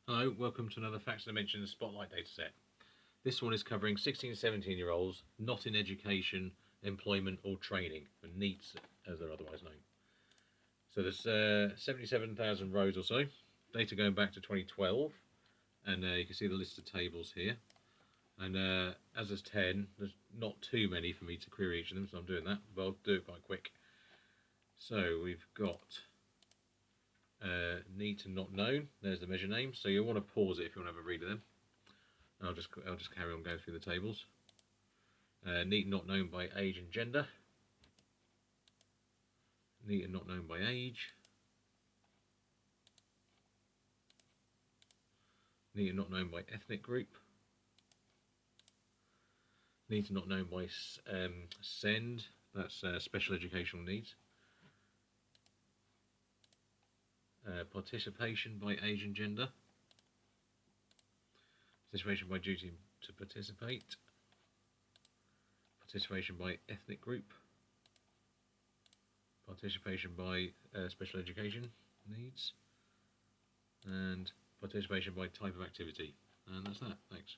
Hello, welcome to another Facts and Dimensions Spotlight Dataset. This one is covering 16 and 17 year olds not in education, employment or training, or NEETs as they're otherwise known. So there's 77,000 rows or so, data going back to 2012, and you can see the list of tables here. And as there's 10, there's not too many for me to query each of them, so I'm doing that, but I'll do it quite quick. So we've got NEET and not known. There's the measure name, so you'll want to pause it if you want to have a read of them. I'll just carry on going through the tables. NEET not known by age and gender. NEET and not known by age. NEET and not known by ethnic group. NEET and not known by SEND, that's special educational needs. Participation by age and gender. Participation by duty to participate. Participation by ethnic group. Participation by special education needs. And participation by type of activity. And that's that. Thanks.